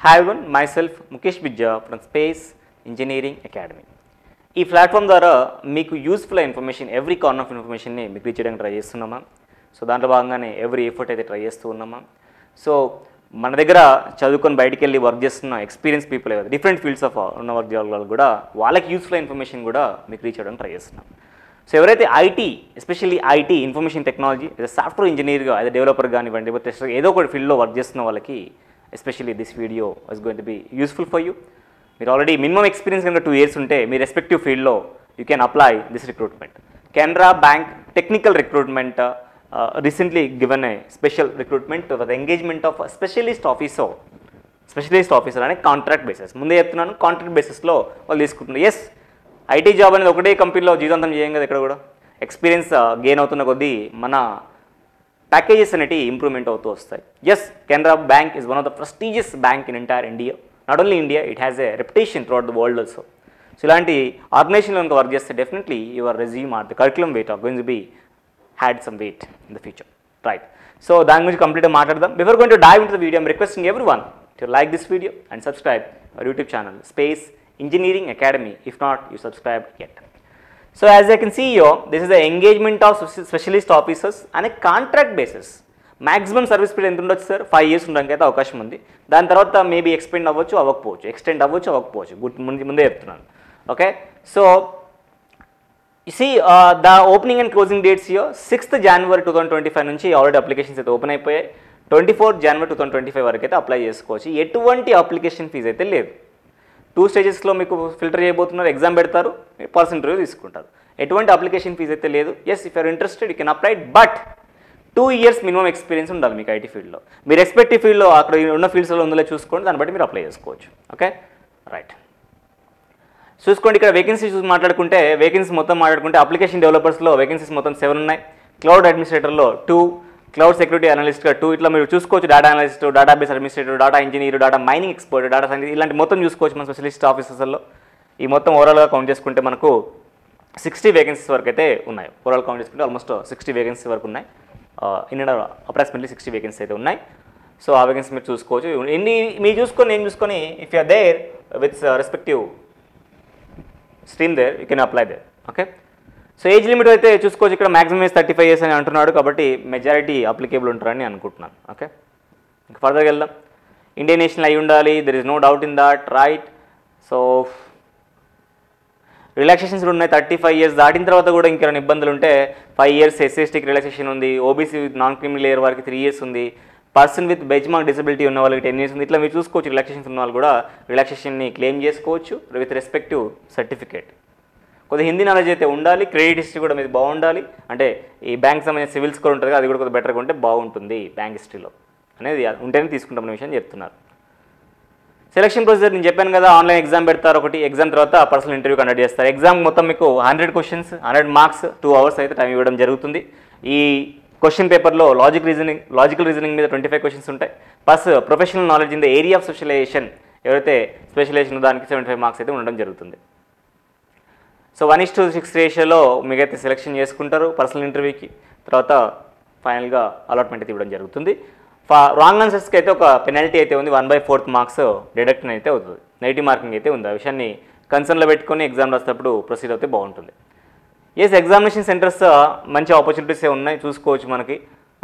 Hi everyone, myself Mukesh Bijja from Space Engineering Academy. ఈ platform ద్వారా మీకు useful information every corner of ఇన్ఫర్మేషన్ని మీకు రీచ్ చేయడానికి ట్రై చేస్తున్నామా. సో దాంట్లో భాగంగానే ఎవ్రీ ఎఫర్ట్ అయితే ట్రై చేస్తూ ఉన్నామా. సో మన దగ్గర చదువుకొని బయటికి వెళ్ళి వర్క్ చేస్తున్న ఎక్స్పీరియన్స్ పీపుల్ కదా డిఫరెంట్ ఫీల్డ్స్ ఆఫ్ ఉన్న వర్క్ వాళ్ళు కూడా వాళ్ళకి యూస్ఫుల్ ఇన్ఫర్మేషన్ కూడా మీకు రీచ్ చేయడానికి ట్రై చేస్తున్నాం. సో ఎవరైతే IT especially IT information technology as software ఇంజనీర్గా యాజ్ డెవలపర్ కానివ్వండి లేకపోతే ఏదో ఒక ఫీల్డ్లో వర్క్ చేస్తున్న వాళ్ళకి especially this video is going to be useful for you. మీరు ఆల్రెడీ మినిమం ఎక్స్పీరియన్స్ కనుక 2 years ఉంటే మీ రెస్పెక్టివ్ ఫీల్డ్లో you can apply this recruitment. Canara bank technical recruitment recently given a special recruitment for the engagement of specialist officer అనే contract basis. ముందే చెప్తున్నాను, contract బేసిస్లో వాళ్ళు తీసుకుంటున్నారు. ఎస్, ఐటీ జాబ్ అనేది ఒకటే కంపెనీలో జీవితాంతం చేయం కదా, ఇక్కడ కూడా ఎక్స్పీరియన్స్ గెయిన్ అవుతున్న కొద్దీ మన ప్యాకేజెస్ అనేవి ఇంప్రూవ్మెంట్ అవుతూ వస్తాయి. Yes, Canara bank is one of the prestigious bank in entire India. Not only India, it has a reputation throughout the world also. So ఇలాంటి ఆర్గనైజేషన్లో కనుక వర్క్ చేస్తే definitely your resume or the curriculum vitae are going to be had some weight in the future, right? So దాని గురించి కంప్లీట్గా మాట్లాడదాం. Before going to dive into the video, I'm requesting everyone to like this video and subscribe our YouTube channel Space Engineering Academy. If not, you subscribed yet. So as I can see here, this is the engagement of specialist officers on a contract basis. Maximum service period ఎంత ఉండొచ్చు sir? 5 years ఉండడానికి అయితే అవకాశం ఉంది. దాని తర్వాత maybe extend అవ్వచ్చు. ముందే చెప్తున్నాను. Okay, so see the opening and closing dates here 6th January 2025 నుంచి ఆల్రెడీ అప్లికేషన్స్ అయితే ఓపెన్ అయిపోయాయి. 24th January 2025 వరకు అయితే అప్లై చేసుకోవచ్చు. ఎటువంటి అప్లికేషన్ ఫీజు అయితే లేదు. 2 stagesలో మీకు ఫిల్టర్ చేయబోతున్నారు, ఎగ్జామ్ పెడతారు, పర్సన్ ఇంటర్వ్యూ తీసుకుంటారు. ఎటువంటి అప్లికేషన్ ఫీజు అయితే లేదు. Yes, if you're interested you can apply, but 2 years minimum experience ఉండాలి మీకు ఐటీ ఫీల్డ్లో. మీరు రెస్పెక్టివ్ ఫీల్డ్లో అక్కడ ఉన్న ఫీల్డ్స్లో ఉందో చూసుకోండి, దాన్ని బట్టి మీరు అప్లై చేసుకోవచ్చు. Okay, right. చూసుకోండి, ఇక్కడ వేకెన్సీ మాట్లాడుకుంటే అప్లికేషన్ డెవలపర్స్లో వేకెన్సీస్ మొత్తం 7 ఉన్నాయి. క్లౌడ్ అడ్మినిస్ట్రేటర్లో 2, క్లౌడ్ సెక్యూరిటీ అనలిస్ట్గా 2, ఇట్లా మీరు చూసుకోవచ్చు. Data analyst, database administrator, data engineer, data mining expert, data science, ఇలాంటి మొత్తం చూసుకోవచ్చు మన స్పెషలిస్ట్ ఆఫీసర్స్లో. ఈ మొత్తం ఓవరాల్గా కౌంట్ చేసుకుంటే మనకు 60 వేకెన్సీస్ వరకు అయితే ఉన్నాయి. ఓవరాల్ కౌంట్ చేసుకుంటే ఆల్మోస్ట్ 60 వేకెన్సీ వరకు ఉన్నాయి. ఇన్ అండ్ అప్రాక్సిమేట్లీ 60 వేకెన్సీ అయితే ఉన్నాయి. సో ఆ వేకెన్సీ మీరు చూసుకోవచ్చు. మీరు చూసుకొని నేను చూసుకొని if you are there with respective stream there you can apply there. Okay, so age limit అయితే చూసుకోవచ్చు. ఇక్కడ మాక్సిమం ఏజ్ 35 years అని అంటున్నాడు, కాబట్టి మెజారిటీ అప్లికేబుల్ ఉంటారని అనుకుంటున్నాను. ఓకే, ఇంకా ఫర్దర్గా వెళ్దాం. ఇండియన్ నేషనల్ అయి ఉండాలి, there is no doubt in that, right? So relaxations కూడా ఉన్నాయి. 35 years దాటిన తర్వాత కూడా ఇంకేమైనా ఇబ్బందులు ఉంటే 5 years SC/STకి రిలాక్సేషన్ ఉంది. ఓబీసీ నాన్ క్రిమినల్ లేయర్ వారికి 3 years ఉంది. పర్సన్ విత్ బెంచ్మార్క్ డిసబిలిటీ ఉన్న వాళ్ళకి 10 years ఉంది. ఇట్లా మీరు చూసుకోవచ్చు. రిలాక్సేషన్స్ ఉన్న వాళ్ళు కూడా రిలాక్సేషన్ని క్లెయిమ్ చేసుకోవచ్చు విత్ రెస్పెక్టివ్ సర్టిఫికేట్. కొద్దిగా హిందీ నాలెడ్జ్ అయితే ఉండాలి. క్రెడిట్ హిస్టరీ కూడా మీది బాగుండాలి. అంటే ఈ బ్యాంక్ సంబంధించిన సివిల్ స్కోర్ ఉంటుంది, అది కూడా కొద్దిగా బెటర్గా ఉంటే బాగుంటుంది బ్యాంక్ హిస్టరీలో అనేది ఉంటేనే తీసుకుంటామన్న విషయం చెప్తున్నారు. సెలక్షన్ ప్రొసీజర్ నేను చెప్పాను కదా, ఆన్లైన్ ఎగ్జామ్ పెడతారు. ఒకటి ఎగ్జామ్ తర్వాత పర్సనల్ ఇంటర్వ్యూ కండక్ట్ చేస్తారు. ఎగ్జామ్ మొత్తం మీకు 100 questions, 100 marks, 2 hours అయితే టైం ఇవ్వడం జరుగుతుంది. ఈ క్వశ్చన్ పేపర్లో లాజికల్ రీజనింగ్ మీద 25 questions ఉంటాయి. Plus professional knowledge in the area of specialization, ఎవరైతే స్పెషలైజేషన్ దానికి 75 marks అయితే ఉండడం జరుగుతుంది. సో 1:6 రేషియోలో మీకైతే సెలెక్షన్ చేసుకుంటారు పర్సనల్ ఇంటర్వ్యూకి. తర్వాత ఫైనల్గా అలాట్మెంట్ అయితే ఇవ్వడం జరుగుతుంది. రాంగ్ ఆన్సర్స్కి అయితే ఒక పెనాల్టీ అయితే ఉంది. 1/4 marks డిడక్షన్ అయితే అవుతుంది. నెగిటివ్ మార్కింగ్ అయితే ఉంది. ఆ విషయాన్ని కన్సర్న్లో పెట్టుకొని ఎగ్జామ్ రాసేటప్పుడు ప్రొసీడ్ అయితే బాగుంటుంది. ఎస్, ఎగ్జామినేషన్ సెంటర్స్ మంచి ఆపర్చునిటీసే ఉన్నాయి, చూసుకోవచ్చు. మనకి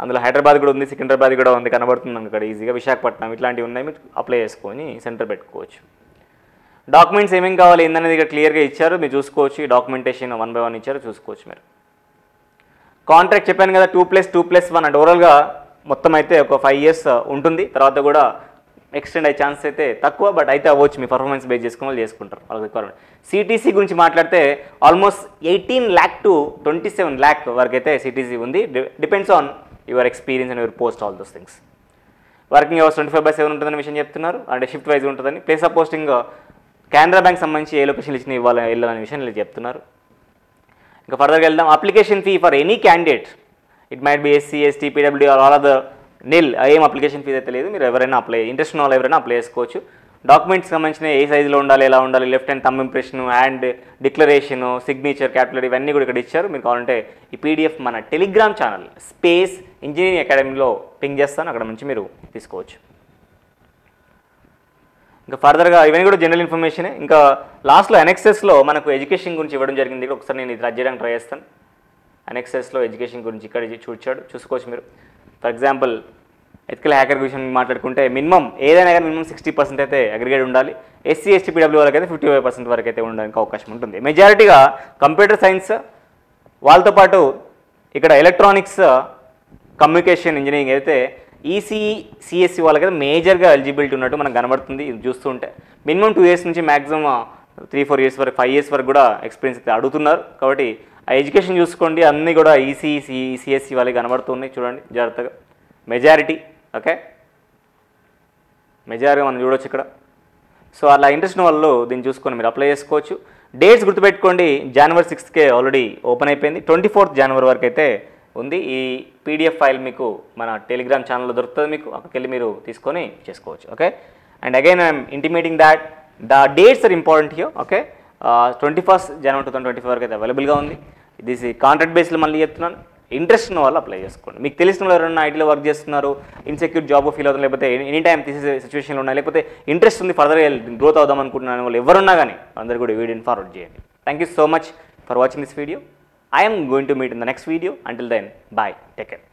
అందులో హైదరాబాద్ కూడా ఉంది, సికింద్రాబాద్ కూడా ఉంది, కనబడుతుంది మనకి అక్కడ ఈజీగా. విశాఖపట్నం ఇట్లాంటివి ఉన్నాయి, మీరు అప్లై చేసుకొని సెంటర్ పెట్టుకోవచ్చు. డాక్యుమెంట్స్ ఏమేమి కావాలి ఏందనేది ఇక్కడ క్లియర్గా ఇచ్చారు, మీరు చూసుకోవచ్చు. ఈ డాక్యుమెంటేషన్ 1 by 1 ఇచ్చారు, చూసుకోవచ్చు మీరు. కాంట్రాక్ట్ చెప్పాను కదా, 2+2+1 అంటే ఓవరాల్గా మొత్తం అయితే ఒక 5 years ఉంటుంది. తర్వాత కూడా ఎక్స్టెండ్ అయ్యే ఛాన్స్ అయితే తక్కువ, బట్ అయితే అవ్వచ్చు. మీ పర్ఫార్మెన్స్ బేస్ చేసుకుని వాళ్ళు చేసుకుంటారు వాళ్ళకి రిక్వైర్మెంట్. సిటీసీ గురించి మాట్లాడితే ఆల్మోస్ట్ 18 lakh to 27 lakh వరకు అయితే సిటీసీ ఉంది. Depends on your experience and your post, all those things. Working hours 25/7 ఉంటుందని విషయం చెప్తున్నారు, అంటే షిఫ్ట్ వైజ్ ఉంటుందని. Place of posting Canara bank సంబంధించి ఏ లొకేషన్ ఇచ్చిన వెళ్ళాలనే విషయం వీళ్ళు చెప్తున్నారు. ఇంకా ఫర్దర్గా వెళ్దాం. Application fee for any candidate, it might be SC, ST, PWD or all other nil. ఏం అప్లికేషన్ ఫీజు అయితే లేదు. మీరు ఎవరైనా ఇంట్రెస్ట్ ఉన్న వాళ్ళు ఎవరైనా అప్లై చేసుకోవచ్చు. డాక్యుమెంట్స్ సంబంధించిన ఏ సైజులో ఉండాలి, ఎలా ఉండాలి, left hand thumb impression, hand declaration, signature, capital ఇవన్నీ కూడా ఇక్కడ ఇచ్చారు. మీరు కావాలంటే ఈ PDF మన టెలిగ్రామ్ ఛానల్ స్పేస్ ఇంజనీరింగ్ అకాడమీలో పింగ్ చేస్తాను, అక్కడ నుంచి మీరు తీసుకోవచ్చు. ఇంకా ఫర్దర్గా ఇవన్నీ కూడా జనరల్ ఇన్ఫర్మేషనే. ఇంకా లాస్ట్లో ఎన్ఎక్సెస్లో మనకు ఎడ్యుకేషన్ గురించి ఇవ్వడం జరిగింది. ఒకసారి నేను ఇది రద్దు చేయడానికి ట్రై చేస్తాను. ఎన్ఎక్సెస్లో ఎడ్యుకేషన్ గురించి ఇక్కడ చూసుకోవచ్చు మీరు. ఫర్ ఎగ్జాంపుల్ ఎథికల్ హ్యాకర్ గురించి మాట్లాడుకుంటే మినిమం ఏదైనా కానీ మినిమం 60% అయితే అగ్రిగేట్ ఉండాలి. ఎస్సీ ఎస్టీ పీడబ్ల్యూ వాళ్ళకి అయితే 55% వరకు అయితే ఉండడానికి అవకాశం ఉంటుంది. మెజారిటీగా కంప్యూటర్ సైన్స్ వాళ్ళతో పాటు ఇక్కడ ఎలక్ట్రానిక్స్ కమ్యూనికేషన్ ఇంజనీరింగ్ అయితే ఈసీఈ సిఎస్సి వాళ్ళకైతే మేజర్గా ఎలిజిబిలిటీ ఉన్నట్టు మనకు కనబడుతుంది. ఇది చూస్తుంటే మినిమం 2 years నుంచి మ్యాక్సిమం 3-4 years వరకు 5 years వరకు కూడా ఎక్స్పీరియన్స్ అయితే అడుగుతున్నారు. కాబట్టి ఆ ఎడ్యుకేషన్ చూసుకోండి. అన్నీ కూడా ఈసీఈ సిఎస్సి వాళ్ళకి కనబడుతున్నాయి. చూడండి జాగ్రత్తగా. మెజారిటీ ఓకే, మెజారిటీ మనం చూడవచ్చు ఇక్కడ. సో అలా ఇంట్రెస్ట్ ఉన్న వాళ్ళు దీన్ని చూసుకొని మీరు అప్లై చేసుకోవచ్చు. డేట్స్ గుర్తుపెట్టుకోండి. January 6th ఆల్రెడీ ఓపెన్ అయిపోయింది. 24th January వరకు అయితే ఉంది. ఈ పీడిఎఫ్ ఫైల్ మీకు మన టెలిగ్రామ్ ఛానల్లో దొరుకుతుంది. మీకు అక్కడికి వెళ్ళి మీరు తీసుకొని చేసుకోవచ్చు. Okay, and again I'm intimating that the dates are important here. Okay, 21st January 2024 వరకు అయితే అవైలబుల్గా ఉంది. ఇది కాంట్రాక్ట్ బేస్లో మళ్ళీ చెప్తున్నాను. ఇంట్రెస్ట్ ఉన్న వాళ్ళు అప్లై చేసుకోండి. మీకు తెలిసిన వాళ్ళు ఎవరైనా ఐటీలో వర్క్ చేస్తున్నారు, ఇన్సెక్యూర్ జాబ్ ఫీల్ అవుతుంది, లేకపోతే ఎనీ టైం తీసే సిచ్యువేషన్లో ఉన్నాయి, లేకపోతే ఇంట్రెస్ట్ ఉంది ఫర్దర్గా గ్రోత్ అవుదాం అనుకుంటున్నాను వాళ్ళు ఎవరున్నా కానీ అందరూ కూడా వీడియోని ఫార్వర్డ్ చేయండి. Thank you so much for watching this video. I am going to meet in the next video. Until then, bye. Take care.